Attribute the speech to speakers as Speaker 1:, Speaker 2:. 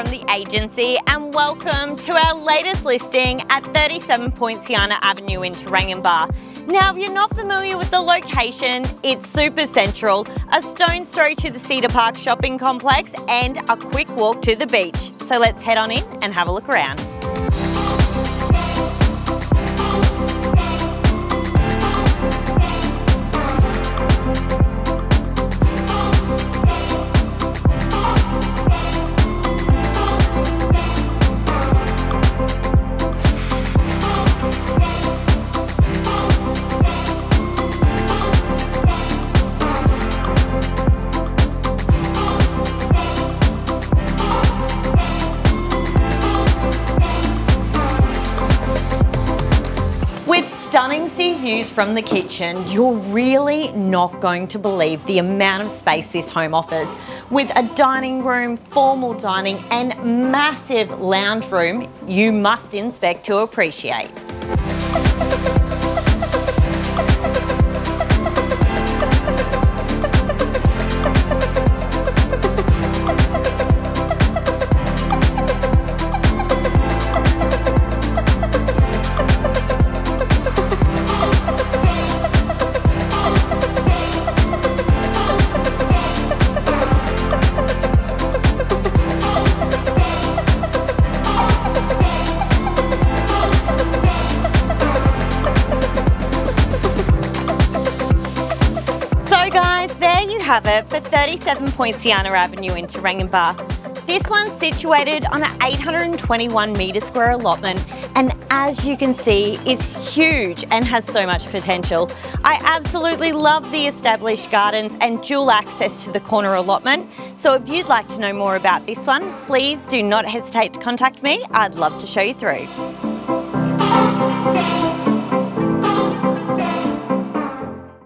Speaker 1: from the agency and welcome to our latest listing at 37 Poinciana Avenue in Taranganba. Now, if you're not familiar with the location, it's super central, a stone's throw to the Cedar Park shopping complex and a quick walk to the beach. So let's head on in and have a look around. With stunning sea views from the kitchen, you're really not going to believe the amount of space this home offers. With a dining room, formal dining and massive lounge room, you must inspect to appreciate. So guys, there you have it for 37 Poinciana Avenue in Taranganba. This one's situated on an 821 metre square allotment and as you can see is huge and has so much potential. I absolutely love the established gardens and dual access to the corner allotment. So if you'd like to know more about this one, please do not hesitate to contact me. I'd love to show you through.